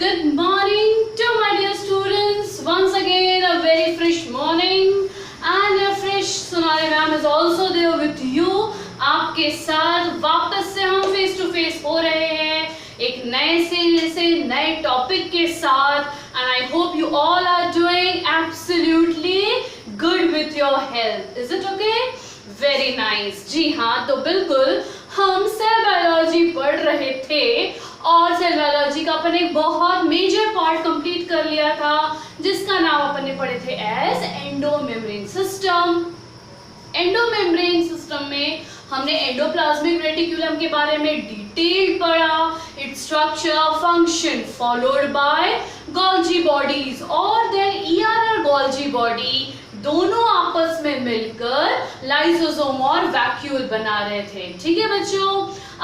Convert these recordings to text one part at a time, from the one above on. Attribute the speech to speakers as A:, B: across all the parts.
A: Good morning to my dear students. Once again a very fresh morning and a fresh Sonali ma'am is also there with you. आपके साथ वापस से हम face to face हो रहे हैं एक नए से नए टॉपिक के साथ and I hope you all are doing absolutely good with your health. Is it okay? Very nice. जी हाँ, तो बिल्कुल हम सेल बायोलॉजी पढ़ रहे थे और सेल बायोलॉजी का अपन एक बहुत मेजर पार्ट कंप्लीट कर लिया था जिसका नाम अपन ने पढ़े थे as endomembrane system. Endomembrane system में हमने एंडोप्लाज्मिक रेटिकुलम के बारे में डिटेल पढ़ा, its structure, function, followed by Golgi bodies और देन ईआरआर गोल्जी बॉडी दोनों आपस में मिलकर लाइसोसोम और वैक्यूल बना रहे थे। ठीक है बच्चों,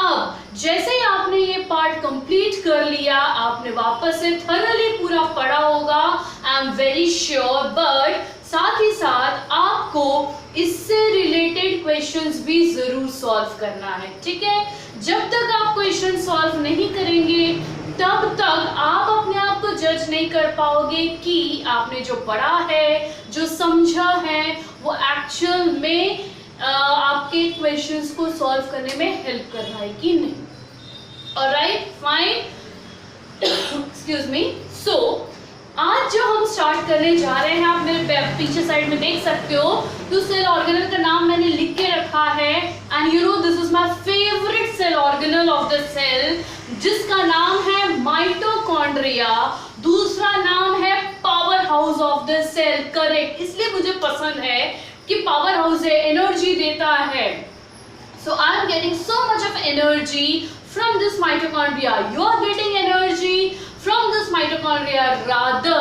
A: अब जैसे ही आपने ये पार्ट कंप्लीट कर लिया, आपने वापस से थरली पूरा पढ़ा होगा, I am very sure, but साथ ही साथ आपको इससे रिलेटेड क्वेश्चंस भी जरूर सॉल्व करना है। ठीक है, जब तक आप क्वेश्चन सॉल्व नहीं करेंगे तब तक आप अपने आप को जज नहीं कर पाओगे कि आपने जो पढ़ा है, जो समझा है, वो एक्चुअल में आपके क्वेश्चंस को सॉल्व करने में हेल्प कर रहा है कि नहीं। Alright, fine, excuse me. So आज जो हम स्टार्ट करने जा रहे हैं, आप मेरे पीछे साइड में देख सकते हो, तो सेल ऑर्गेनल का नाम मैंने लिख के रखा है and you know this is my favourite cell organelle of the cell जिसका नाम है माइटोकॉन्ड्रिया। दूसरा नाम है power house of the cell. Correct, इसलिए मुझे पसंद है कि पावर हाउस है, एनर्जी देता है। So I am getting so much of energy from this mitochondria. You are getting energy from this mitochondria. Rather,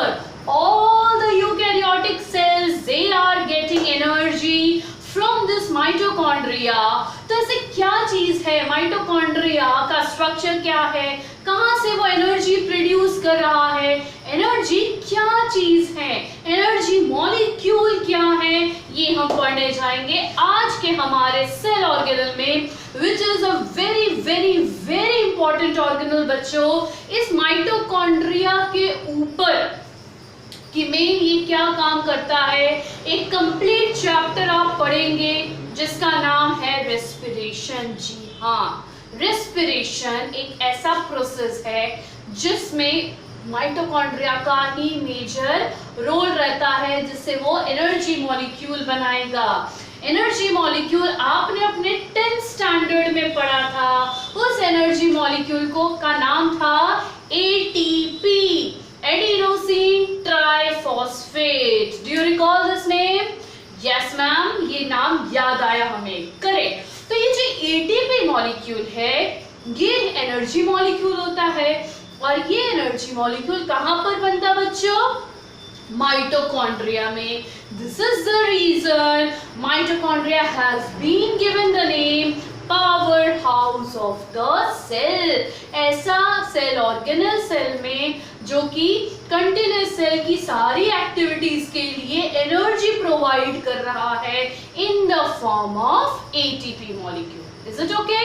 A: all the eukaryotic cells, they are getting energy from this mitochondria. तो ऐसे क्या चीज है, mitochondria का structure क्या है, कहाँ से वो एनर्जी प्रोड्यूस कर रहा है, एनर्जी क्या चीज है, एनर्जी मॉलिक्यूल क्या है, ये हम पढ़ने जाएंगे आज के हमारे सेल ऑर्गेनल में, which is a very very very important organal बच्चों। इस माइटोकॉन्ड्रिया के ऊपर कि मेन ये क्या काम करता है, एक कंप्लीट चैप्टर आप पढ़ेंगे जिसका नाम है रेस्पिरेशन। जी हाँ, रेस्पिरेशन एक ऐसा प्रोसेस है जिसमें माइटोकॉन्ड्रिया का ही मेजर रोल रहता है, जिससे वो एनर्जी मॉलिक्यूल बनाएगा। एनर्जी मॉलिक्यूल आपने अपने 10th स्टैंडर्ड में पढ़ा था, उस एनर्जी मॉलिक्यूल को का नाम था ATP, adenosine triphosphate. Do you recall this name? Yes ma'am, ये नाम याद आया हमें। करेक्ट, तो ये जो एटीपी मॉलिक्यूल है ये एनर्जी मॉलिक्यूल होता है और ये एनर्जी मॉलिक्यूल कहां पर बनता बच्चों? माइटोकॉन्ड्रिया में। This is the reason mitochondria has been given the name powerhouse of the cell। ऐसा सेल ऑर्गेनल सेल में जो कि कंटिन्यूस सेल की सारी एक्टिविटीज के लिए एनर्जी प्रोवाइड कर रहा है in the form of ATP molecule. Is it okay?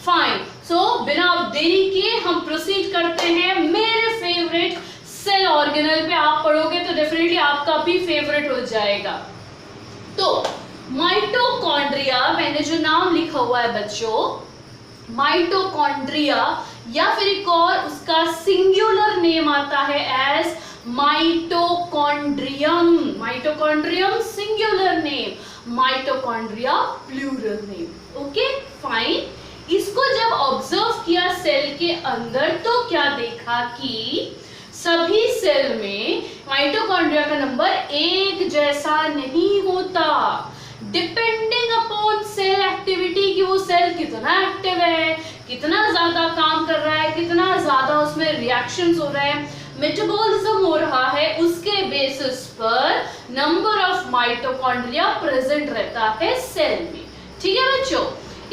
A: Fine. So बिना देरी के हम प्रोसीड करते हैं मेरे फेवरेट सेल ऑर्गेनल पे। आप पढ़ोगे तो डेफिनेटली आपका भी फेवरेट हो जाएगा। तो माइटोकॉन्ड्रिया, मैंने जो नाम लिखा हुआ है बच्चों, माइटोकॉन्ड्रिया, या फिर एक और उसका सिंगुलर नेम आता है as mitochondrium. Mitochondrium singular name, mitochondria plural name. Okay fine. इसको जब ऑब्जर्व किया सेल के अंदर तो क्या देखा कि सभी सेल में माइटोकॉन्ड्रिया का नंबर एक जैसा नहीं होता, डिपेंडिंग अपॉन सेल एक्टिविटी कि वो सेल कितना एक्टिव है, कितना ज्यादा काम कर रहा है, कितना ज्यादा उसमें रिएक्शंस हो रहे हैं, मेटाबॉलिज्म हो रहा है, उसके बेसिस पर नंबर ऑफ माइटोकॉन्ड्रिया प्रेजेंट रहता है सेल में। ठीक है बच्चों,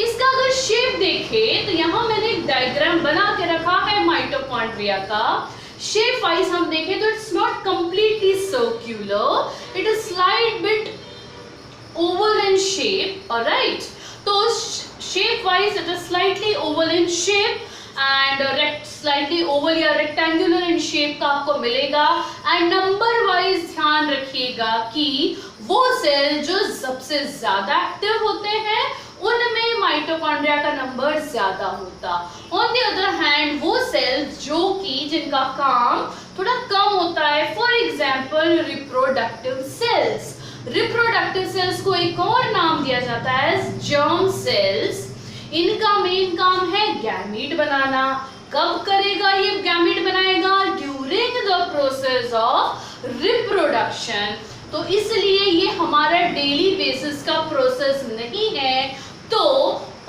A: इसका अगर शेप देखें तो यहाँ मैंने एक डायग्राम बना के रखा है माइटोकॉन्ड्रिया का। शेप वाइज हम देखें तो it's not completely circular, it is slight bit oval in shape, alright? तो shape wise it is slightly oval in shape and slightly Oval या रेक्टेंगुलर इन शेप का आपको मिलेगा। एंड नंबर वाइज ध्यान रखिएगा कि वो सेल जो सबसे ज्यादा एक्टिव होते हैं उनमें माइटोकॉन्ड्रिया का नंबर ज्यादा होता। ऑन द अदर हैंड वो सेल्स जो कि जिनका काम थोड़ा कम होता है, for example reproductive cells. Reproductive cells को एक और नाम दिया जाता है जर्म सेल्स। इनका मेन काम है गैमीट बनाना। कब करेगा ये गैमीट बनाएगा? During the process of reproduction. तो इसलिए ये हमारा डेली बेसिस का प्रोसेस नहीं है। तो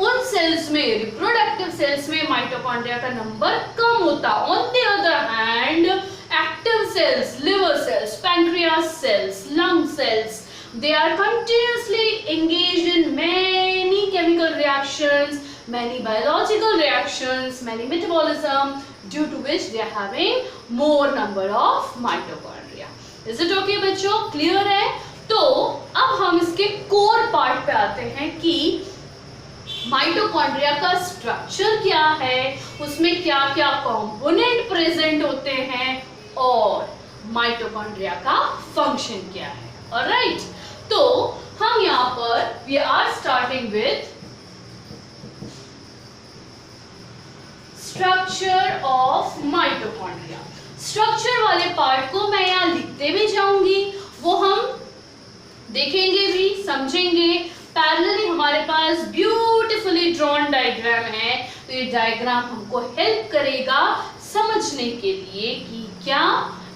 A: उन सेल्स में, रिप्रोडक्टिव सेल्स में माइटोकॉन्ड्रिया का नंबर कम होता। On the other hand active cells, liver cells, pancreas cells, lung cells, they are continuously engaged in many chemical reactions, many biological reactions, many metabolism, due to which they are having more number of mitochondria. Is it okay बच्चों? Clear है? तो अब हम इसके core part पे आते हैं कि माइटोकॉन्ड्रिया का स्ट्रक्चर क्या है, उसमें क्या क्या कंपोनेंट प्रेजेंट होते हैं और माइटोकॉन्ड्रिया का फंक्शन क्या है। ऑलराइट, तो हम यहाँ पर we are starting with structure of mitochondria. Structure वाले पार्ट को मैं यहाँ लिखते भी जाऊंगी, वो हम देखेंगे भी, समझेंगे। पैरेलली हमारे पास ब्यूटीफुली ड्रॉन डायग्राम है, तो ये डायग्राम हमको हेल्प करेगा समझने के लिए कि क्या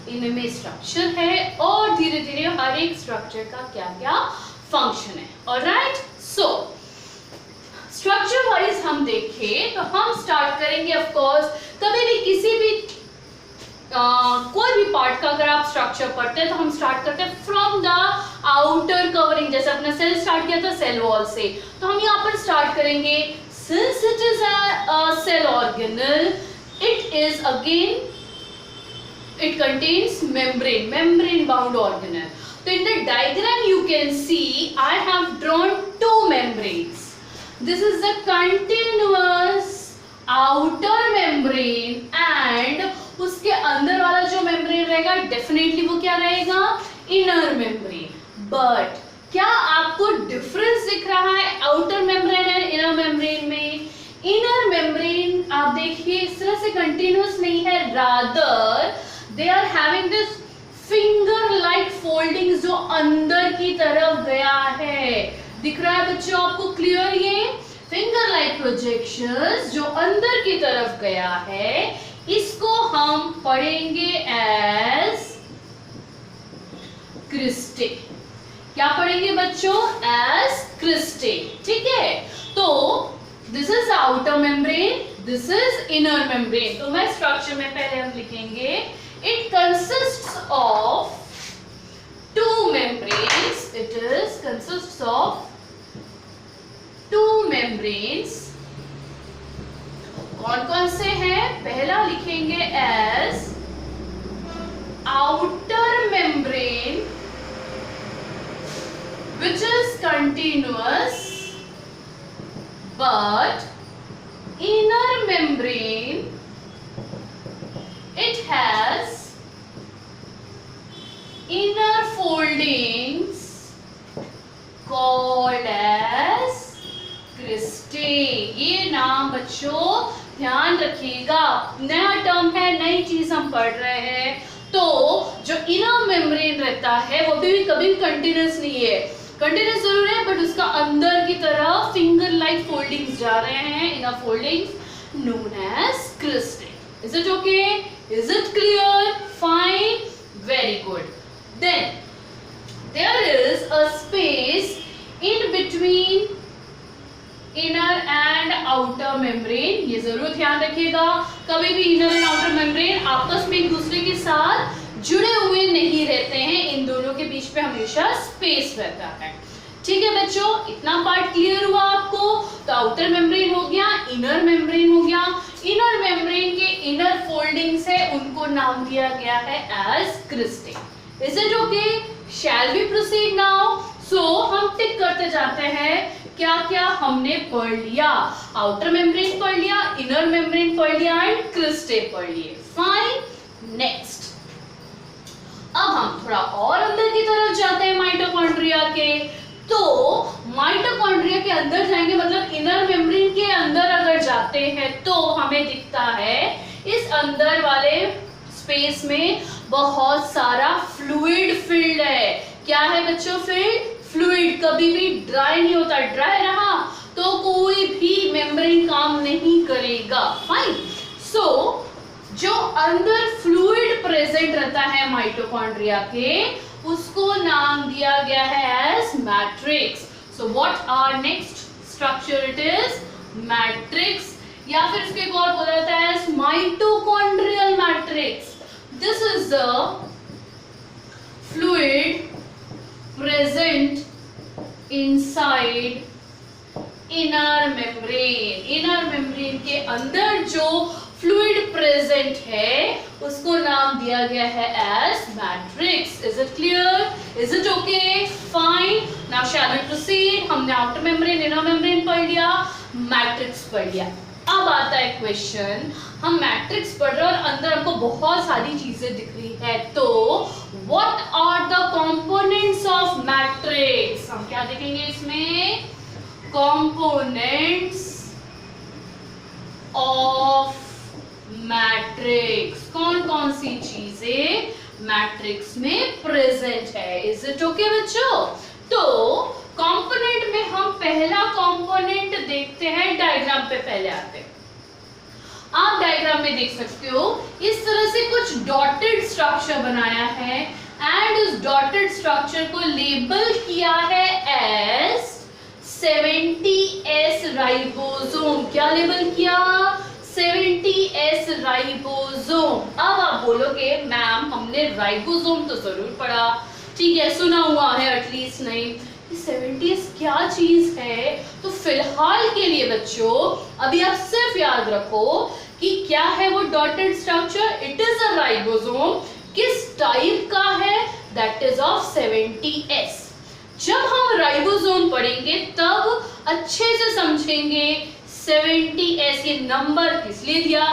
A: इनमें स्ट्रक्चर है और धीरे धीरे हर एक स्ट्रक्चर का क्या क्या फंक्शन है। ऑलराइट, सो स्ट्रक्चर वाइज हम देखें तो हम स्टार्ट करेंगे ऑफ कोर्स, कभी भी किसी भी कोई भी पार्ट का अगर आप स्ट्रक्चर पढ़ते हैं तो हम स्टार्ट करते हैं फ्रॉम द आउटर कवरिंग। जैसे अपना सेल स्टार्ट किया था सेल वॉल से, तो हम यहाँ पर स्टार्ट करेंगे। Since it is a cell organelle, it is again it contains membrane bound organelle. So in the diagram you can see I have drawn two membranes. This is the continuous outer membrane and उसके अंदर वाला जो membrane रहेगा definitely वो क्या रहेगा? inner membrane. But क्या आपको difference दिख रहा है outer membrane और inner membrane में? inner membrane आप देखिए इस तरह से continuous नहीं है, rather they are having this finger like foldings जो अंदर की तरफ गया है। दिख रहा है बच्चों आपको क्लियर? ये finger like projections जो अंदर की तरफ गया है, इसको हम पढ़ेंगे as क्रिस्टे। क्या पढ़ेंगे बच्चों? as cristae. ठीक है, तो this is outer membrane, this is inner membrane। तो मैं स्ट्रक्चर में पहले हम लिखेंगे it consists of two membranes. It is consists of two membranes. कौन कौन से हैं? पहला लिखेंगे as outer membrane which is continuous, but inner membrane it has inner foldings called as cristae। ये नाम बच्चों ध्यान रखिएगा, नया टर्म है, नई चीज हम पढ़ रहे हैं। तो जो इनर मेम्ब्रेन रहता है वो भी कभी कंटिन्यूस नहीं है, कंटिन्यूस जरूर है बट उसका अंदर की तरफ फिंगर लाइक फोल्डिंग्स जा रहे हैं, inner foldings known as cristae. Is it okay? Is it clear? Fine. Very good. Then there is a space in between inner and outer membrane। ये जरूर ध्यान रखिएगा, कभी भी inner and outer membrane आपस में एक दूसरे के साथ जुड़े हुए नहीं रहते हैं, इन दोनों के बीच पे हमेशा स्पेस रहता है। ठीक है बच्चों, इतना पार्ट क्लियर हुआ आपको? तो आउटर मेम्ब्रेन हो गया, इनर मेम्ब्रेन हो गया। इनर मेम्ब्रेन के इनर फोल्डिंग्स है, उनको नाम दिया गया है as cristae. Is it okay? Shall we proceed now? So हम टिक करते जाते हैं क्या क्या हमने पढ़ लिया। आउटर मेम्ब्रेन पढ़ लिया, इनर मेम्ब्रेन पढ़ लिया एंड क्रिस्टे पढ़ लिए। फाइन, नेक्स्ट अब हम थोड़ा और अंदर की तरफ जाते हैं माइटोकॉन्ड्रिया के। तो माइटोकॉन्ड्रिया के अंदर जाएंगे, मतलब इनर मेम्ब्रेन के अंदर अगर जाते हैं तो हमें दिखता है इस अंदर वाले स्पेस में बहुत सारा फ्लूइड फील्ड है। क्या है बच्चों? फील्ड, फ्लूइड कभी भी ड्राई नहीं होता, ड्राई रहा तो कोई भी मेम्ब्रेन काम नहीं करेगा। फाइन, सो जो अंदर फ्लूइड प्रेजेंट रहता है माइटोकॉन्ड्रिया के, उसको नाम दिया गया है as matrix. So what are next structure? It is matrix, या फिर इसको एक और बोला जाता है as mitochondrial matrix. This is the fluid present inside inner membrane. Inner membrane के अंदर जो फ्लूइड प्रेजेंट है उसको नाम दिया गया है as matrix. Is it clear? Is it okay? Fine, now shall we proceed. हमने आउटर मेम्ब्रेन, इनर मेम्ब्रेन पढ़ लिया, मैट्रिक्स पढ़ लिया। अब आता है क्वेश्चन, हम मैट्रिक्स पढ़ रहे हैं और अंदर हमको बहुत सारी चीजें दिख रही है, तो what are the components of matrix? हम क्या देखेंगे इसमें? Components of matrix. कौन कौन सी चीजें मैट्रिक्स में प्रेजेंट है? इज इट ओके बच्चों? तो कंपोनेंट में हम पहला कंपोनेंट देखते हैं, डायग्राम पे पहले आते हैं। आप डायग्राम में देख सकते हो इस तरह से कुछ डॉटेड स्ट्रक्चर बनाया है एंड उस डॉटेड स्ट्रक्चर को लेबल किया है एज 70S राइबोसोम। क्या लेबल किया? 70S ribosome. अब आप बोलोगे मैम हमने राइबोसोम तो जरूर पढ़ा, ठीक है, सुना हुआ है एटलीस्ट, नहीं 70S क्या चीज है? तो फिलहाल के लिए बच्चों अभी आप सिर्फ याद रखो कि क्या है वो dotted structure. It is a ribosome. किस टाइप का है? That is of 70S। जब हम राइबोसोम पढ़ेंगे तब अच्छे से समझेंगे 70S ये नंबर किस लिए दिया,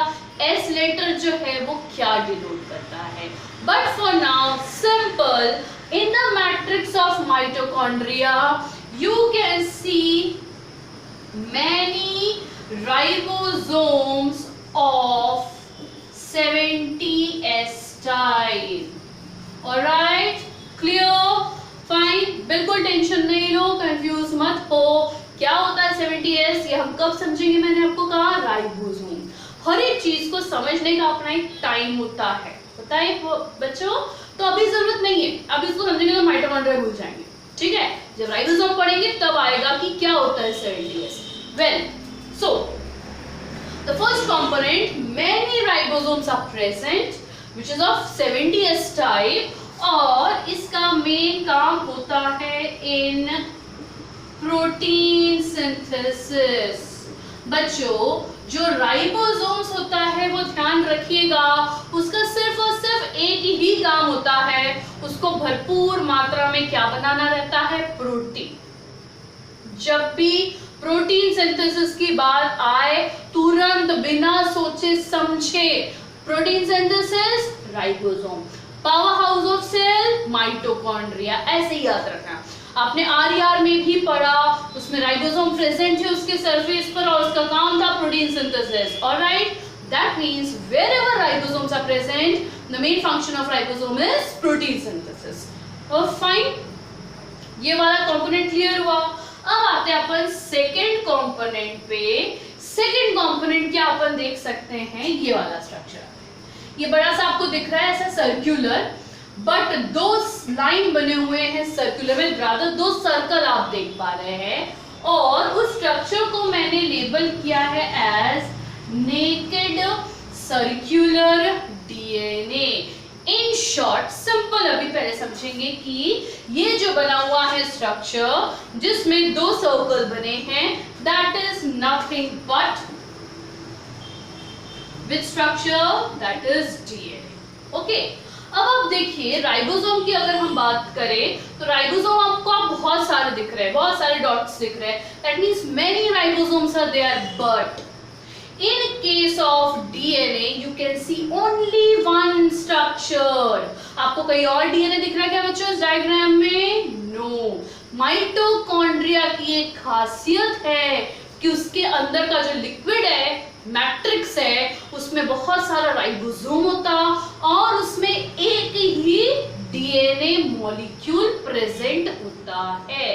A: S लेटर जो है वो क्या डिनोट करता है। But for now simple, in the matrix of mitochondria you can see many ribosomes of 70S type. Alright, clear? Fine, बिल्कुल टेंशन नहीं लो, कंफ्यूज मत हो। क्या होता है 70S? ये हम कब समझेंगे? मैंने आपको कहा राइबोसोम। हर एक चीज को समझने का अपना एक टाइम होता है, पता है बच्चों? तो अभी जरूरत नहीं है, अभी इसको समझेंगे तो माइटोकॉन्ड्रिया भूल जाएंगे, ठीक है? जब राइबोसोम पढ़ेंगे तब आएगा कि क्या होता है 70S। Well, so the first component, many ribosomes are present which is of 70S type, और इसका मेन काम होता है इन प्रोटीन सिंथेसिस। बच्चों जो राइबोसोम्स होता है वो ध्यान रखिएगा, उसका सिर्फ और सिर्फ एक ही काम होता है, उसको भरपूर मात्रा में क्या बनाना रहता है? प्रोटीन। जब भी प्रोटीन सिंथेसिस की बात आए तुरंत बिना सोचे समझे protein synthesis ribosome, power house of cell mitochondria, ऐसे ही याद रखना। आपने आरईआर में भी पढ़ा, उसमें राइबोसोम प्रेजेंट है उसके सरफेस पर और उसका काम था protein synthesis. Alright, that means wherever ribosomes are present the main function of ribosome is protein synthesis. और फाइन, ये वाला कंपोनेंट क्लियर हुआ। अब आते हैं अपन सेकंड कंपोनेंट पे। सेकंड कंपोनेंट क्या अपन देख सकते हैं? ये वाला स्ट्रक्चर, ये बड़ा सा आपको दिख रहा है ऐसा सर्कुलर, बट दो लाइन बने हुए हैं सर्कुलर में, रादर दो सर्कल आप देख पा रहे हैं, और उस स्ट्रक्चर को मैंने लेबल किया है as naked circular DNA. In short simple अभी पहले समझेंगे कि ये जो बना हुआ है स्ट्रक्चर जिसमें दो सर्कल बने हैं, that is nothing but which structure? That is DNA. Okay, अब आप देखिए राइबोसोम की अगर हम बात करें तो राइबोसोम आपको बहुत सारे दिख रहे हैं, बहुत सारे डॉट्स दिख रहे हैं, that means many ribosomes are there, but in case case of DNA you can see only one structure. आपको कहीं और डीएनए दिख रहा है क्या बच्चों इस डायग्राम में? नो। माइटोकॉन्ड्रिया की एक खासियत है कि उसके अंदर का जो लिक्विड है, मैट्रिक्स है, उसमें बहुत सारा राइबोसोम होता और उसमें एक ही डीएनए मॉलिक्यूल प्रेजेंट होता है।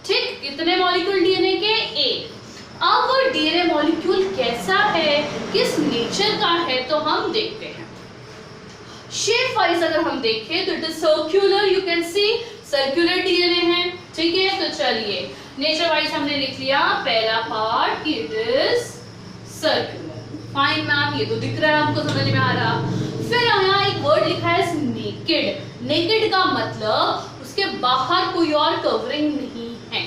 A: ठीक, कितने मॉलिक्यूल डीएनए के? एक। अब वो डीएनए मॉलिक्यूल कैसा है, किस नेचर का है, तो हम देखते हैं। शेप वाइज अगर हम देखें तो it is circular, you can C circular DNA है। ठीक है, तो चलिए नेचर वाइज हमने लिख लिया पहला पार्ट कि it is circular. Fine ma'am, ये तो दिख रहा है, हमको समझ में आ रहा। फिर यहाँ एक वर्ड लिखा है नेकेड। नेकेड का मतलब उसके बाहर कोई और कवरिंग नहीं है।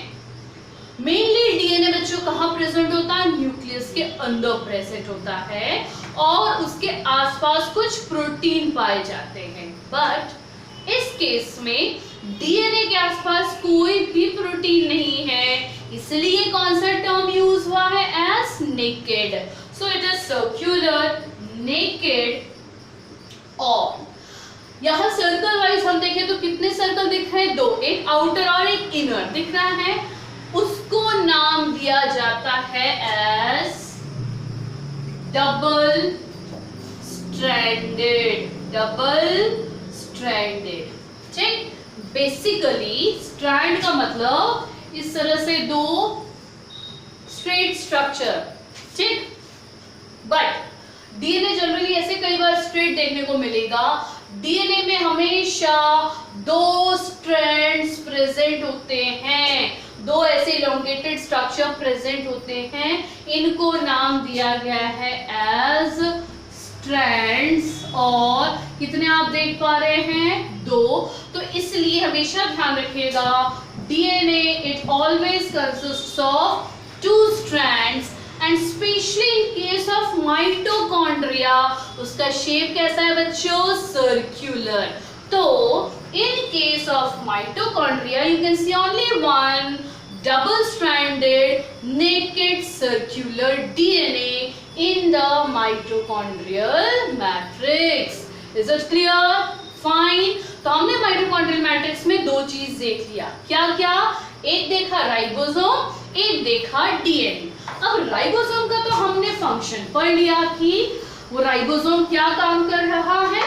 A: मेनली डीएनए बच्चों कहाँ प्रेजेंट होता है? न्यूक्लियस के अंदर प्रेजेंट होता है और उसके आसपास कुछ प्रोटीन पाए जाते हैं। बट इस केस में डीएनए के आसपास कोई भी प्रोटीन नहीं है, इसलिए कौन सा टर्म यूज हुआ है? As naked. So it is circular, naked. और यहाँ सर्कल वाइज हम देखें तो कितने सर्कल दिख रहे हैं? दो, एक आउटर और एक इनर दिख रहा है। उसको नाम दिया जाता है as double stranded. Double stranded. ठीक, बेसिकली स्ट्रैंड का मतलब इस तरह से दो स्ट्रेट स्ट्रक्चर। ठीक, बट डीएनए जनरली ऐसे कई बार स्ट्रेट देखने को मिलेगा। डीएनए में हमेशा दो स्ट्रैंड्स प्रेजेंट होते हैं, दो ऐसे इलोंगेटेड स्ट्रक्चर प्रेजेंट होते हैं। इनको नाम दिया गया है एज स्ट्रैंड्स। और कितने आप देख पा रहे हैं? दो। तो इसलिए हमेशा ध्यान रखिएगा DNA it always consists of two strands and specially in case of mitochondria उसका शेप कैसा है बच्चों? सर्कुलर। तो in case of mitochondria you can see only one double stranded naked circular DNA in the mitochondrial matrix. Is it clear? Fine. तो हमने mitochondrial matrix में दो चीज देख लिया। क्या क्या? एक देखा राइबोसोम, एक देखा डीएनए। अब राइबोसोम का तो हमने फंक्शन पढ़ लिया कि वो राइबोसोम क्या काम कर रहा है?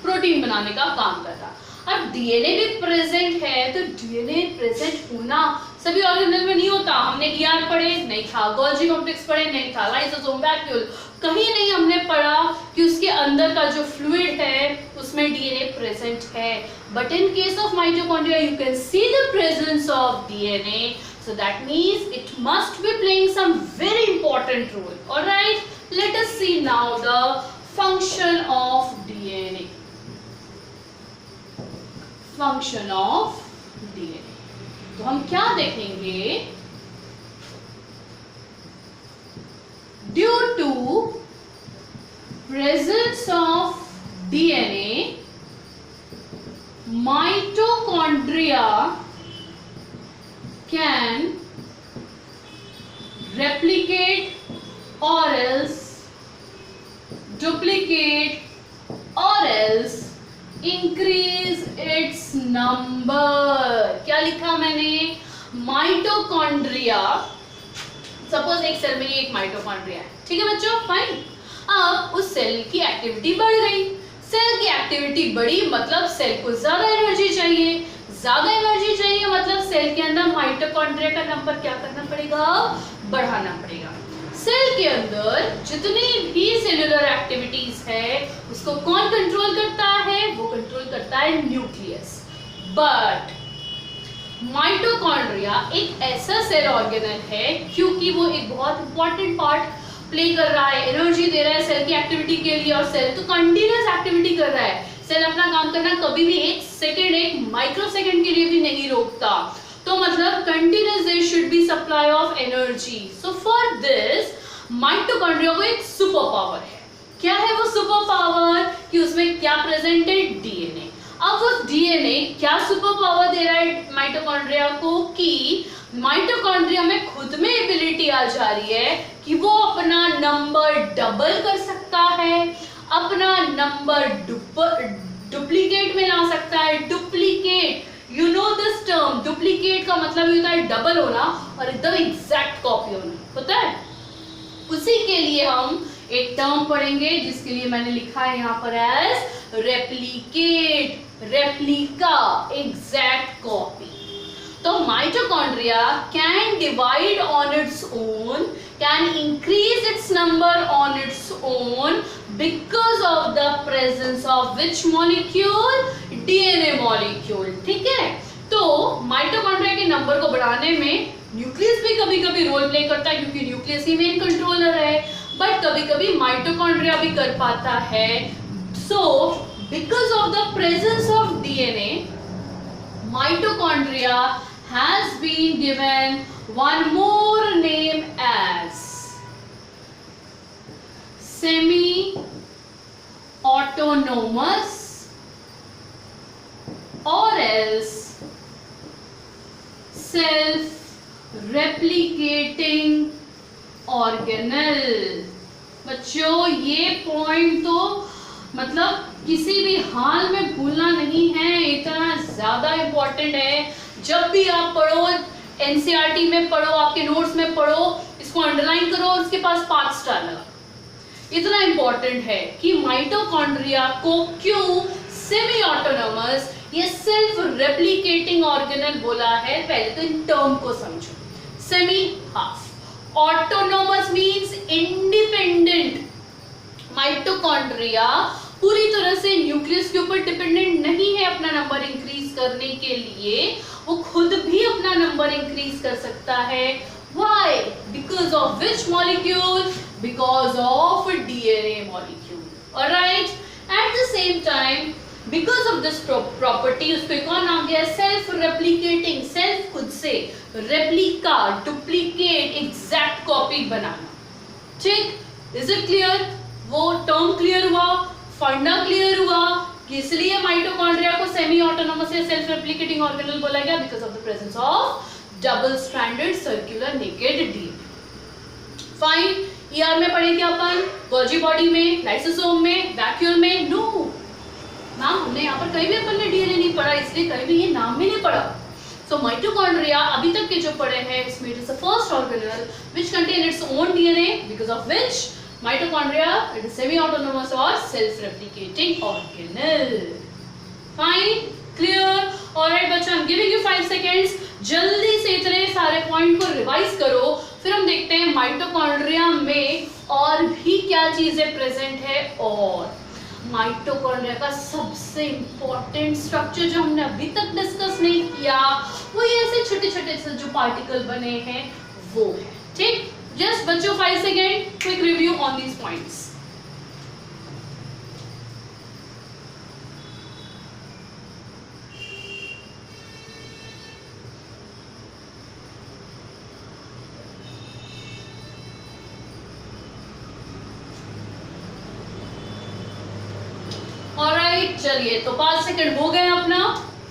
A: प्रोटीन बनाने का काम करता। अब डीएनए भी प्रेजेंट है, तो डीएनए प्रेजेंट होना सभी ऑर्गेनेल में नहीं होता। हमने ईआर पढ़े नहीं था, गोल्जी कॉम्प्लेक्स पढ़े नहीं था, लाइसोसोम, वैक्यूल, कहीं नहीं हमने पढ़ा कि उसके अंदर का जो फ्लूइड है उसमें डीएनए प्रेजेंट है। But in case of mitochondria you can see the presence of DNA, so that means it must be playing some very important role. All right, let us see now the function of DNA. Function of DNA. तो हम क्या देखेंगे? Due to presence of DNA, mitochondria can replicate or else duplicate or else increase its number. क्या लिखा मैंने? Mitochondria, suppose एक cell में ये एक माइटोकॉन्ड्रिया है, ठीक है बच्चों, फाइन। अब उस सेल की एक्टिविटी बढ़ गई, सेल की एक्टिविटी बढ़ी मतलब सेल को ज्यादा एनर्जी चाहिए, ज्यादा एनर्जी चाहिए मतलब सेल के अंदर माइटोकॉन्ड्रिया का नंबर क्या करना पड़ेगा? बढ़ाना पड़ेगा। सेल के अंदर जितनी भी सेलुलर एक्टिविटीज है उसको कौन कंट्रोल करता है? वो कंट्रोल करता है न्यूक्लियस। बट माइटोकॉन्ड्रिया एक ऐसा सेल ऑर्गेनल है, क्योंकि वो एक बहुत इंपॉर्टेंट पार्ट प्ले कर रहा है, एनर्जी दे रहा है सेल की एक्टिविटी के लिए, और सेल तो कंटिन्यूअस एक्टिविटी कर रहा है। सेल अपना काम करना कभी भी एक सेकेंड, एक माइक्रो सेकेंड के लिए भी नहीं रोकता। तो मतलब continuous there should be supply of energy. So for this mitochondria को एक सुपर पावर है। क्या है वो सुपर पावर? कि उसमें क्या प्रेजेंट है? डीएनए। अब वो डीएनए क्या सुपर पावर दे रहा है माइटोकॉन्ड्रिया को? कि माइटोकॉन्ड्रिया में खुद में एबिलिटी आ जा रही है कि वो अपना नंबर डबल कर सकता है, अपना नंबर डुप्लीकेट में ला सकता है। Duplicate, you know this term, duplicate का मतलब ये होता है डबल होना और एकदम एग्जैक्ट कॉपी होना, पता है। उसी के लिए हम एक टर्म पढ़ेंगे जिसके लिए मैंने लिखा है यहाँ पर as replicate, replica, exact copy. तो mitochondria can divide on its own, can increase its number on its own because of the presence of which molecule, DNA molecule, ठीक है। तो माइटोकॉन्ड्रिया के नंबर को बढ़ाने में न्यूक्लियस भी कभी कभी रोल प्ले करता है, क्योंकि न्यूक्लियस ही मेन कंट्रोलर है, बट कभी कभी माइटोकॉन्ड्रिया भी कर पाता है। So because of the presence of DNA, mitochondria has been given one more name as semi-autonomous or else self-replicating organelle। बच्चों ये पॉइंट तो मतलब किसी भी हाल में भूलना नहीं है, इतना ज्यादा इंपॉर्टेंट है। जब भी आप पढ़ो, एनसीईआरटी में पढ़ो, आपके नोट्स में पढ़ो, इसको अंडरलाइन करो और उसके पास 5 स्टार लगा। इतना इंपॉर्टेंट है कि माइटोकॉन्ड्रिया को क्यों सेमी ऑटोनॉमस या सेल्फ रेप्लिकेटिंग ऑर्गेनल बोला है। पहले तो इन टर्म को समझो। Semi, half, autonomous means independent. Mitochondria पूरी तरह से न्यूक्लियस के ऊपर डिपेंडेंट नहीं है अपना नंबर इंक्रीज करने के लिए, वो खुद भी अपना नंबर इंक्रीज कर सकता है। Why? Because of which molecule? Because of DNA molecule. Alright? At the same time, because of this property, उसको एक और नाम दिया है self replicating, self खुद से, replica, duplicate, exact copy बनाना। ठीक? Is it clear? वो term clear हुआ, फंडा क्लियर हुआ कि इसलिए माइटोकॉन्ड्रिया को सेमी ऑटोनॉमस या सेल्फ रेप्लिकेटिंग ऑर्गेनल बोला गया because of the presence of double stranded circular naked DNA. Fine, ER में पढ़ेंगे अपन, गोल्जी बॉडी में, लाइसोसोम में, वैक्यूल में। नो नाम हमने यहाँ पर कहीं भी अपन ने डीएनए नहीं पढ़ा, इसलिए कहीं भी ये नाम भी नहीं पढ़ा। सो माइटोकॉन्ड्रिया अभी तक के जो पढ़े हैं इसमें it is the first organelle which contain its own DNA because of which mitochondria it is semi-autonomous or self-replicating organelle. Fine, clear? Alright बच्चों, I'm giving you 5 seconds. जल्दी से इतने सारे पॉइंट को रिवाइज करो, फिर हम देखते हैं माइटोकॉन्ड्रिया में और भी क्या चीजें प्रेजेंट है। और माइटोकॉन्ड्रिया का सबसे इंपॉर्टेंट स्ट्रक्चर जो हमने अभी तक डिस्कस नहीं किया, वो ये ऐसे छोटे छोटे से जो पार्टिकल बने हैं वो है। ठीक, just बच्चों 5 second, quick review on these points. Alright, चलिए तो 5 सेकेंड हो गए अपना।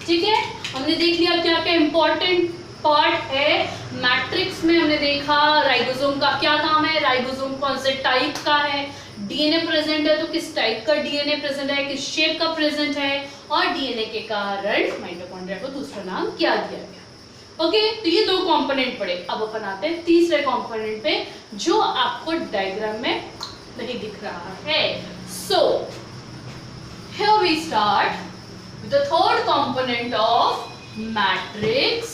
A: ठीक है, हमने देख लिया क्या क्या इंपॉर्टेंट पार्ट है। मैट्रिक्स में हमने देखा राइबोसोम का क्या काम है, राइबोसोम कौन से टाइप का है, डीएनए प्रेजेंट है तो किस टाइप का डीएनए प्रेजेंट है, किस शेप का प्रेजेंट है, और डीएनए के कारण माइटोकॉन्ड्रिया को दूसरा नाम क्या दिया गया। ओके, तो ये 2 कंपोनेंट पढ़े। अब अपन आते हैं तीसरे कंपोनेंट पे जो आपको डायग्राम में नहीं दिख रहा है। सो here we start with the third component of matrix,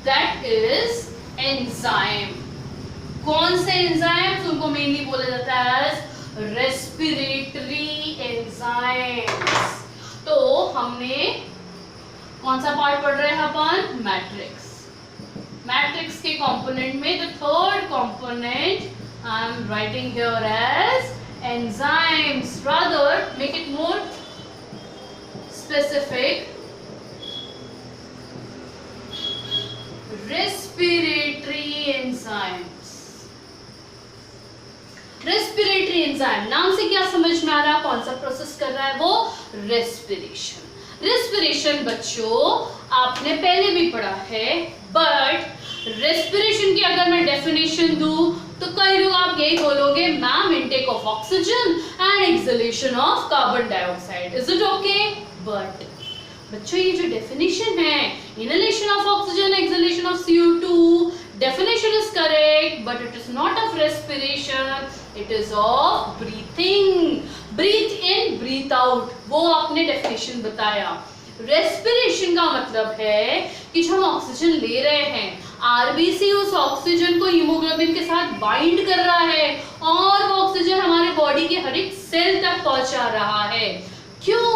A: that is enzyme। कौन से एंजाइम्स, उनको मेनली बोला जाता है रेस्पिरेटरी एंजाइम्स। तो हमने कौन सा पार्ट पढ़ रहे हैं अपन, मैट्रिक्स। मैट्रिक्स के कंपोनेंट में the third component I am writing here as enzymes, rather make it more specific, respiratory enzymes। respiratory enzyme नाम से क्या समझ में आ रहा है, कौन सा प्रोसेस कर रहा है वो, रेस्पिरेशन। रेस्पिरेशन बच्चों आपने पहले भी पढ़ा है, बट रेस्पिरेशन की अगर मैं डेफिनेशन दूं तो कई लोग आप यही बोलोगे, ma'am intake of oxygen and acceleration of carbon dioxide, is it okay? But बच्चों ये जो डेफिनेशन है, inhalation of oxygen, acceleration of CO2, definition is correct, but it is not of respiration, it is of breathing. Breathe in, breathe out, वो आपने definition बताया. Respiration का मतलब है कि जो हम ऑक्सीजन ले रहे हैं, आरबीसी उस ऑक्सीजन को हीमोग्लोबिन के साथ बाइंड कर रहा है और वो ऑक्सीजन हमारे बॉडी के हर एक सेल तक पहुंचा रहा है. क्यों?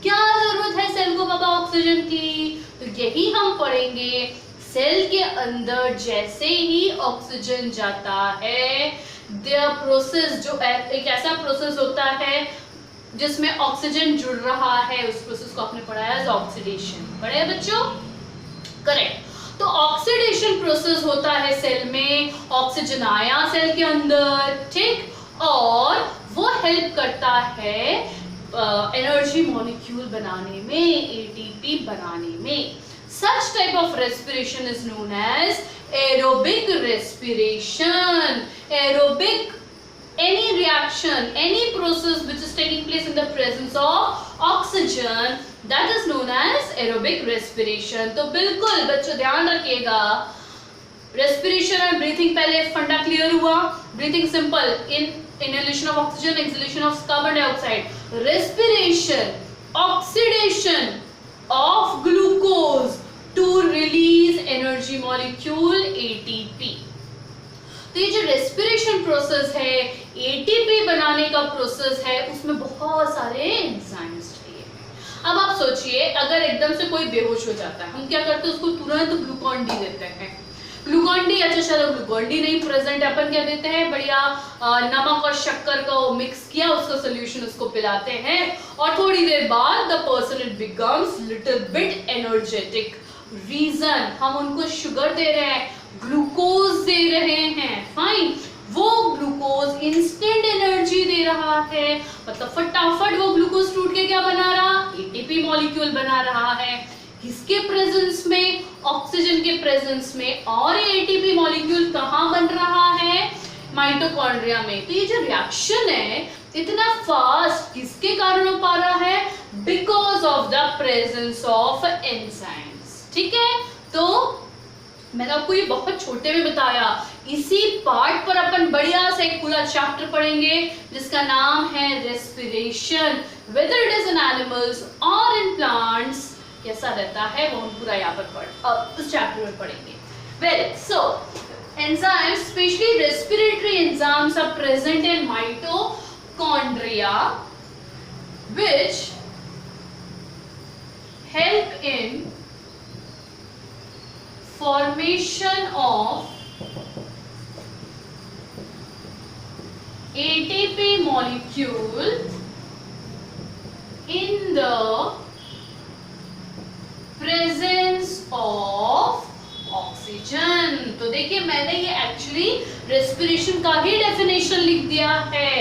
A: क्या जरूरत है सेल को बाबा ऑक्सीजन की? तो यही हम पढ़ेंगे. सेल के अंदर जैसे ही ऑक्सीजन जाता है, द प्रोसेस जो एक ऐसा प्रोसेस होता है जिसमें ऑक्सीजन जुड़ रहा है, उस प्रोसेस को आपने पढ़ा है ऑक्सीडेशन. पढ़े हैं बच्चों? करेक्ट. तो ऑक्सीडेशन प्रोसेस होता है सेल में, ऑक्सीजन आया सेल के अंदर, ठीक, और वो हेल्प करता है एनर्जी मॉलिक्यूल बनाने में, एटीपी बनाने में. Such type of respiration is known as aerobic respiration. Aerobic, any reaction, any process which is taking place in the presence of oxygen, that is known as aerobic respiration. तो बिल्कुल बच्चों ध्यान रखिएगा, respiration और breathing पहले फंडा clear हुआ. Breathing simple, inhalation of oxygen, exhalation of carbon dioxide. Respiration, oxidation of glucose to release energy molecule ATP. तो ये जो रेस्पिरेशन प्रोसेस है, एटीपी बनाने का प्रोसेस है, उसमें बहुत सारे एंजाइम्स चाहिए. अब आप सोचिए, अगर एकदम से कोई बेहोश हो जाता है, हम क्या करते हैं? उसको तुरंत ग्लूकॉन डी देते हैं. ग्लूकॉन डी, अच्छा चलो ग्लूकॉन डी नहीं प्रेजेंट, अपन क्या देते हैं? बढ़िया नमक और शक्कर का मिक्स किया, उसका सोल्यूशन उसको पिलाते हैं और थोड़ी देर बाद the person it becomes little bit energetic. Reason, हम उनको शुगर दे रहे हैं, ग्लूकोज दे रहे हैं, फाइन. वो ग्लूकोज इंस्टेंट एनर्जी दे रहा है, मतलब फटाफट वो ग्लूकोज टूट के क्या बना रहा? एटीपी मॉलिक्यूल बना रहा है. किसके प्रेजेंस में? ऑक्सीजन के प्रेजेंस में. और ये एटीपी मॉलिक्यूल कहाँ बन रहा है? माइटोकॉन्ड्रिया में. तो ये जो रिएक्शन है इतना फास्ट किसके कारण हो पा रहा है? Because of the presence of enzymes. ठीक है, तो मैंने आपको ये बहुत छोटे में बताया. इसी पार्ट पर अपन बढ़िया से एक पूरा चैप्टर पढ़ेंगे जिसका नाम है respiration. Whether it is in animals और इन प्लांट्स, कैसा रहता है वो हम पूरा यहाँ पर उस चैप्टर में पढ़ेंगे. Well, so enzymes, especially respiratory enzymes, are present in mitochondria, which help in formation of ATP molecule in the presence of oxygen. तो देखिए मैंने ये एक्चुअली रेस्पिरेशन का ही डेफिनेशन लिख दिया है.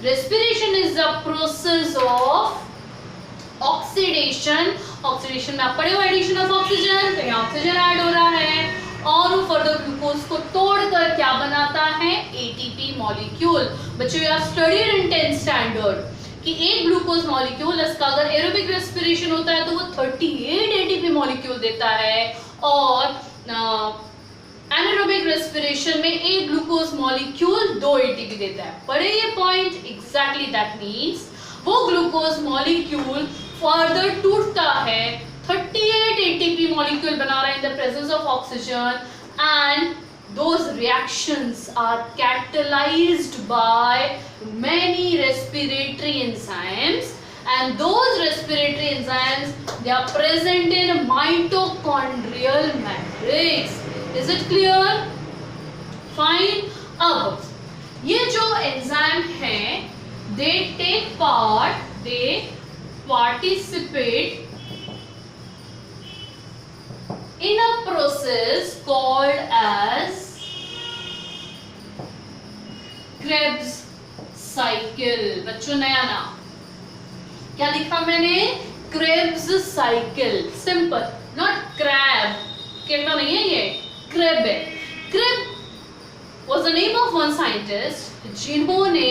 A: Respiration is the process of oxidation. Oxidation में आप पढ़े हो एडिशन ऑफ ऑक्सीजन, तो यहाँ ऑक्सीजन ऐड हो रहा है और वो फर्दर ग्लूकोज को तोड़कर क्या बनाता है? ATP molecule. बच्चों you have studied in 10th standard कि एक ग्लूकोज मॉलिक्यूल, इसका अगर एरोबिक रेस्पिरेशन होता है तो वो 38 एटीपी मॉलिक्यूल देता है, और एनारोबिक रेस्पिरेशन में एक ग्लूकोज मॉलिक्यूल 2 एटीपी देता है. पढ़े ये पॉइंट? एग्जैक्टली दैट मींस वो ग्लूकोज मॉलिक्यूल फर्दर टूटता है, 38 एटीपी मॉलिक्यूल बना रहा है in the presence of oxygen, and those reactions are catalyzed by many respiratory enzymes, and those respiratory enzymes, they are present in mitochondrial matrix. Is it clear? Fine. अब ये जो enzyme हैं, they take part, they participate in a process called as Krebs cycle. बच्चों नया नाम क्या लिखा मैंने? Krebs cycle. Simple, not crab, कहना नहीं है ये, क्रेब है। Krebs was the name of one scientist जिन्होंने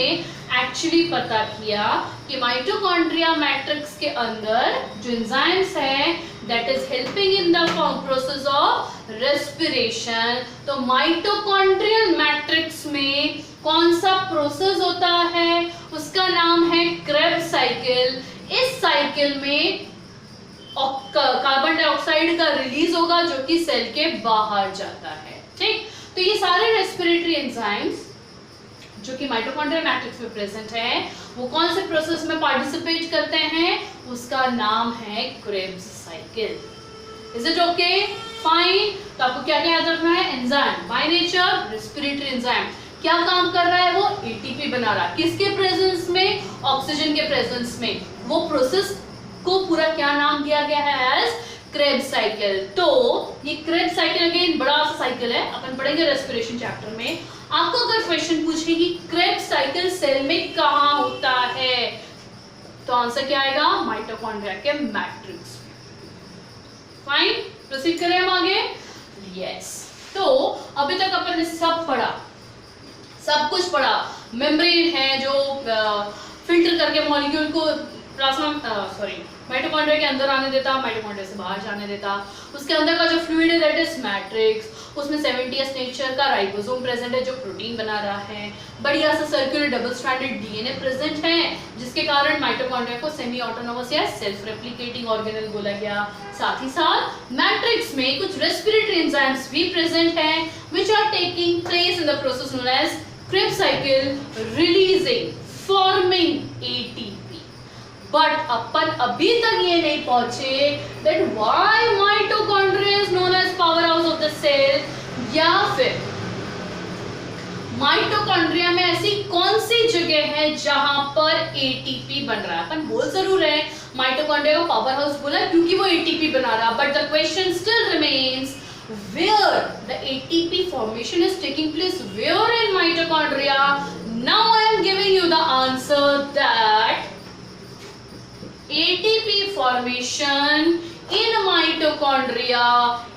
A: एक्चुअली पता किया कि माइटोकॉन्ड्रिया मैट्रिक्स के अंदर जो एंजाइम्स है that is helping in the process of respiration. तो माइटोकॉन्ड्रियल मैट्रिक्स में कौन सा प्रोसेस होता है, उसका नाम है क्रेब्स साइकिल। इस साइकिल में कार्बन डाइऑक्साइड का रिलीज होगा जो कि सेल के बाहर जाता है। ठीक, तो ये सारे रेस्पिरेटरी एंजाइम्स जो कि माइटोकॉन्ड्रियल मैट्रिक्स में प्रेजेंट है वो कौन से प्रोसेस में पार्टिसिपेट करते हैं, उसका नाम है Krebs cycle. Is it okay, fine. तो आपको क्या क्या याद रखना है, enzyme by nature respiratory enzyme, क्या काम कर रहा है वो, एटीपी बना रहा है, किसके प्रेजेंस में, ऑक्सीजन के प्रेजेंस में। वो प्रोसेस को पूरा क्या नाम दिया गया है, एज क्रेब्स साइकिल। तो ये क्रेब्स साइकिल अगेन बड़ा सा साइकिल है, अपन पढ़ेंगे रेस्पिरेशन चैप्टर में। आपको अगर क्वेश्चन पूछे कि क्रेब्स साइकिल सेल में कहाँ होता है, तो आंसर क्या आएगा, माइटोकॉन्ड्रिया के मैट्रिक्स में। फाइन, प्रोसीड करें हम आगे। यस, तो अभी तक अपन ने सब पढ़ा, सब कुछ पढ़ा। मेम्ब्रेन है जो फिल्टर करके मॉलिक्यूल को प्लाज्मा माइटोकॉन्ड्रिया के अंदर आने देता, माइटोकॉन्ड्रिया से बाहर जाने देता। उसके अंदर का जो फ्लूइड है दैट इज मैट्रिक्स, उसमें 70s नेचर का राइबोसोम प्रेजेंट है जो प्रोटीन बना रहा है। बढ़िया सा circular double stranded DNA present है जिसके कारण माइटोकॉन्ड्रिया को सेमी ऑटोनोमस या सेल्फ रेप्लिकेटिंग ऑर्गेनेल बोला गया। साथ ही साथ मैट्रिक्स में कुछ रेस्पिरेटरी एंजाइम्स भी प्रेजेंट हैं which are taking place in the process known as Krebs cycle, releasing forming ATP. But अपन अभी तक ये नहीं पहुंचे that why mitochondria is known as powerhouse of the cell, या फिर माइटोकॉन्ड्रिया में ऐसी कौन सी जगह है जहां पर एटीपी बन रहा है। अपन बोल जरूर है माइटोकॉन्ड्रिया को पावर हाउस बोला क्योंकि वो एटीपी बना रहा, but the question still remains where the ATP formation is taking place, where in mitochondria. Now I am giving you the answer that ATP formation in mitochondria,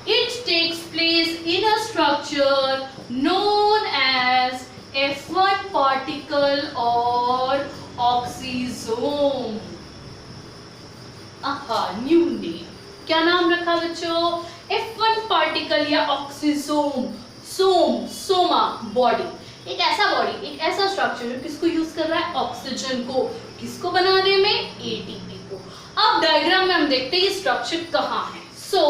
A: it takes place in a structure known as F1 particle or oxysome. New name, क्या नाम रखा बच्चों, F1 particle या oxysome. सोम, Soma body, एक ऐसा body, एक ऐसा structure जो किसको यूज कर रहा है, ऑक्सीजन को, किसको बनाने में, एटीपी को। अब डायग्राम में हम देखते हैं ये स्ट्रक्चर कहाँ है। So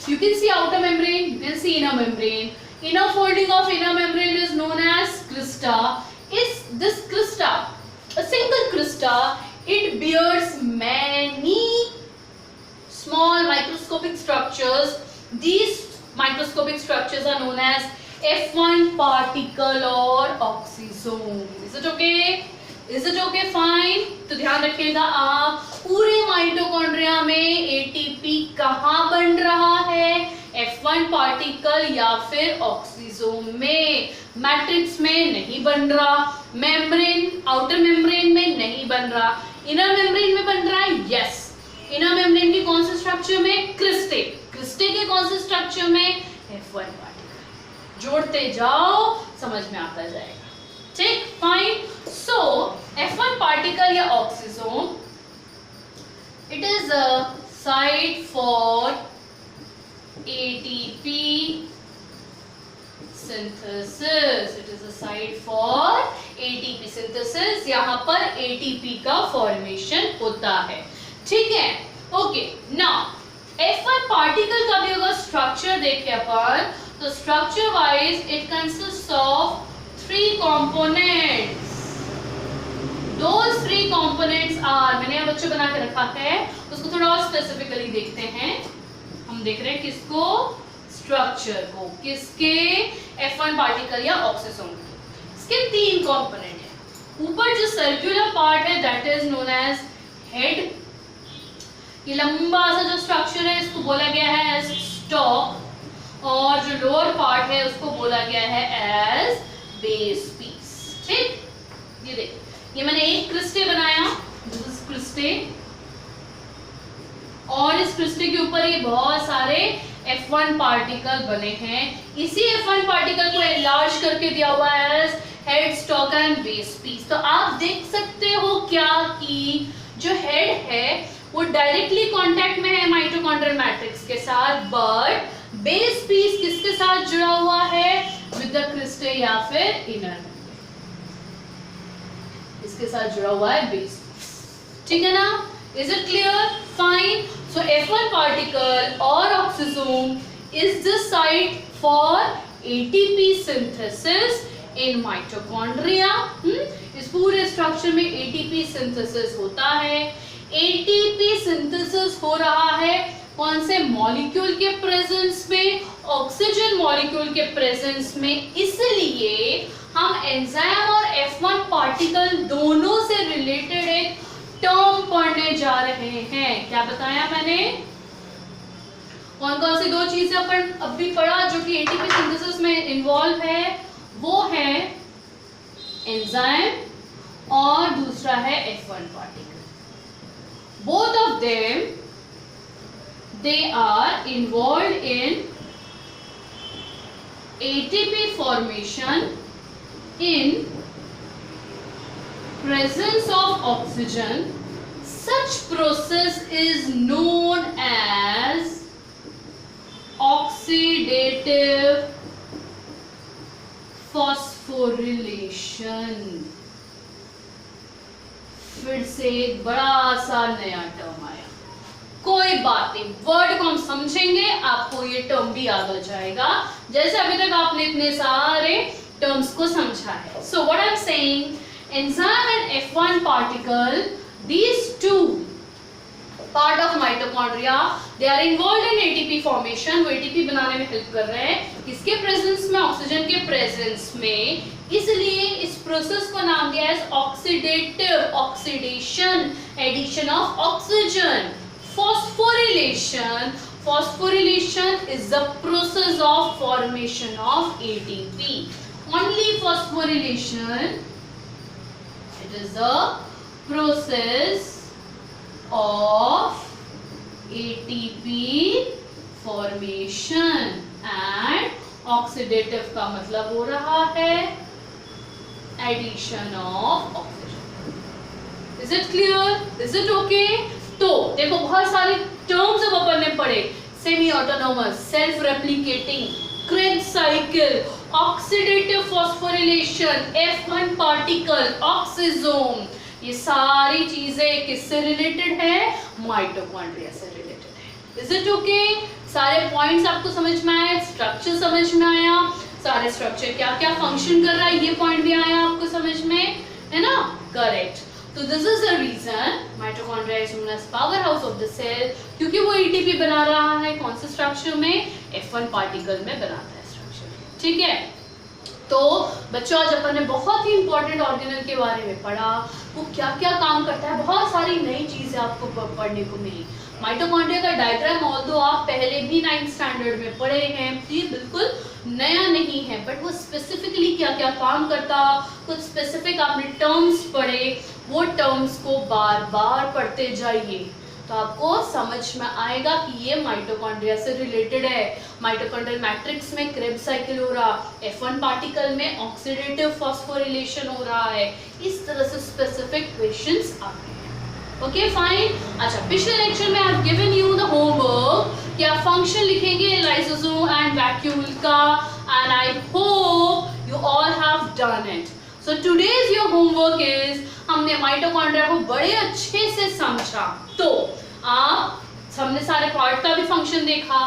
A: you can see outer membrane, you can see inner membrane. Inner folding of inner membrane is known as crista. इस this crista, a single crista, it bears many small microscopic structures. These microscopic structures are known as F1 particle or oxysome. Is it okay? Is it okay? Fine. तो ध्यान रखिएगा आप, पूरे mitochondria में ATP कहाँ बन रहा है, F1 पार्टिकल या फिर ऑक्सीजोम में। मैट्रिक्स में नहीं बन रहा, मेम्ब्रेन, आउटर मेम्ब्रेन में नहीं बन रहा, इनर मेम्ब्रेन में बन रहा है। यस, इनर मेम्ब्रेन के कौन से स्ट्रक्चर में, क्रिस्टे, क्रिस्टे के कौन से स्ट्रक्चर में, F1 पार्टिकल। जोड़ते जाओ, समझ में आता जाएगा। ठीक, फाइन। सो F1 पार्टिकल या oxysome, it is a site for ATP synthesis. It is a site for ATP synthesis. यहाँ पर ATP का फॉर्मेशन होता है। ठीक है, ओके। नाउ F1 पार्टिकल का भी अगर स्ट्रक्चर देखें अपन, तो structure wise it consist of 3 components. Those 3 components are, मैंने यहाँ बच्चों बना के रखा है, उसको थोड़ा और स्पेसिफिकली देखते हैं। हम देख रहे हैं किसको, स्ट्रक्चर को, किसके, F1 पार्टिकल या ऑक्सीजोम के। इसके 3 कंपोनेंट है। ऊपर जो सर्कुलर पार्ट है that is known as head. ये लंबा सा जो स्ट्रक्चर है इसको बोला गया है एज स्टॉक, और जो लोअर पार्ट है उसको बोला गया है एज बेस पीस। ठीक, ये देखिए, ये मैंने एक क्रिस्टे बनाया, दिस इज क्रिस्टे, और इस क्रिस्टे के ऊपर ये बहुत सारे F1 पार्टिकल बने हैं। इसी F1 पार्टिकल को एनलार्ज करके दिया हुआ है head, stalk and base piece. तो आप देख सकते हो क्या कि जो हेड है वो डायरेक्टली कांटेक्ट में है माइटोकॉन्ड्रियल मैट्रिक्स के साथ, बट बेस पीस किसके साथ जुड़ा हुआ है, विद द क्रिस्टल या फिर इनर, इसके साथ जुड़ा हुआ है बेस पीस। ठीक है ना, is it clear? Fine. So F1 particle और oxysome is the site for ATP synthesis in mitochondria. इस पूरे स्ट्रक्चर में ATP सिंथेसिस होता है। ATP सिंथेसिस हो रहा है कौन से मॉलिक्यूल के प्रेजेंस में, ऑक्सीजन मॉलिक्यूल के प्रेजेंस में। इसलिए हम एंजाइम और F1 पार्टिकल दोनों से रिलेटेड एक टर्म पढ़ने जा रहे हैं। क्या बताया मैंने? कौन कौन सी दो चीजें अपन अभी पढ़ा जो कि ATP सिंथेसिस में इन्वॉल्व है? वो है एंजाइम और दूसरा है F1 particle. Both of them, they are involved in ATP formation in presence of oxygen. Such process is known as oxidative phosphorylation. फिर से एक बड़ा सा नया टर्म आया, कोई बात नहीं, वर्ड को हम समझेंगे, आपको ये टर्म भी याद हो जाएगा, जैसे अभी तक आपने इतने सारे टर्म्स को समझा है। So what I am saying, enzyme and F1 particle, these two part of mitochondria, they are involved in ATP formation। वो ATP बनाने में हेल्प कर रहे हैं, किसके प्रेजेंस में, ऑक्सीजन के प्रेजेंस में। इसलिए इस प्रोसेस को नाम दिया है oxidative, oxidation, addition of oxygen. phosphorylation, phosphorylation is the process of formation of ATP. Only phosphorylation, it is the process of ATP formation and oxidative का मतलब हो रहा है addition of oxygen. Is it clear? Is it okay? तो देखो बहुत सारे terms अब अपन ने पढ़े, semi autonomous, self replicating, Krebs cycle, oxidative phosphorylation, F1 particle, oxysome, ये सारी चीजें किससे रिलेटेड है, माइटोकॉन्ड्रिया से रिलेटेड है। Is it okay? सारे पॉइंट्स आपको समझ में आए, स्ट्रक्चर समझ में आया, सारे स्ट्रक्चर क्या क्या फंक्शन कर रहा है ये पॉइंट भी आया आपको समझ में, है ना? करेक्ट। तो this is the reason mitochondria is known as power house of the cell, क्योंकि वो एटीपी बना रहा है कौन से स्ट्रक्चर में, F1 पार्टिकल में बनाता है स्ट्रक्चर। ठीक है, तो बच्चों आज अपन ने बहुत ही इंपॉर्टेंट ऑर्गेनल के बारे में पढ़ा, वो क्या क्या काम करता है, बहुत सारी नई चीजें आपको पढ़ने को मिली। माइटोकॉन्ड्रिया का डायग्राम ऑल्दो आप पहले भी 9th स्टैंडर्ड में पढ़े हैं, तो ये बिल्कुल नया नहीं है, बट वो स्पेसिफिकली क्या क्या काम करता, कुछ स्पेसिफिक आपने टर्म्स पढ़े, वो टर्म्स को बार बार पढ़ते जाइए तो आपको समझ में आएगा कि ये माइटोकॉन्ड्रिया से रिलेटेड है। माइटोकॉन्ड्रियल मैट्रिक्स में क्रेब्स साइकिल हो रहा, F1 पार्टिकल में ऑक्सीडेटिव फॉस्फोरिलेशन हो रहा है, इस तरह से स्पेसिफिक क्वेश्चंस आते हैं। Okay fine. अच्छा, पिछले लेक्चर में I have given you the homework कि आप फंक्शन लिखेंगे लाइसोसोम एंड वैक्यूल का, and I hope you all have done it. So today's your homework is, हमने माइटोकॉन्ड्रिया को बड़े अच्छे से समझा, तो आप हमने सारे पार्ट का भी फंक्शन देखा,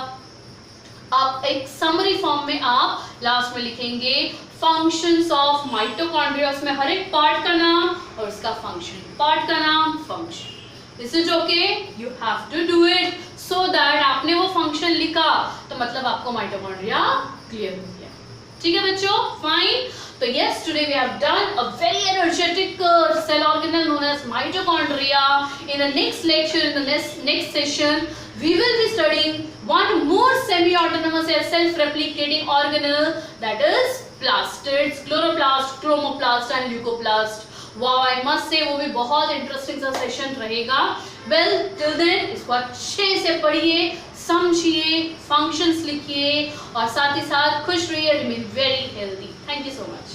A: आप एक समरी फॉर्म में आप लास्ट में लिखेंगे फंक्शंस ऑफ माइटोकॉन्ड्रिया, उसमें हर एक पार्ट का नाम और उसका फंक्शन, पार्ट का नाम, function. This is okay, you have to do it so that आपने वो फंक्शन लिखा तो मतलब आपको माइटोकॉन्ड्रिया क्लियर हो गया। ठीक है बच्चों, fine. So yes, today we have done a very energetic cell organelle known as mitochondria. In the next lecture, in the next session, we will be studying one more semi-autonomous self-replicating organelle, that is plastids, chloroplast, chromoplast and leucoplast. Wow, I must say वो भी बहुत interesting सा session रहेगा। Well, till then इसको अच्छे से पढ़िए, समझिए, फंक्शंस लिखिए और साथ ही साथ खुश रहिए, remain very healthy. Thank you so much.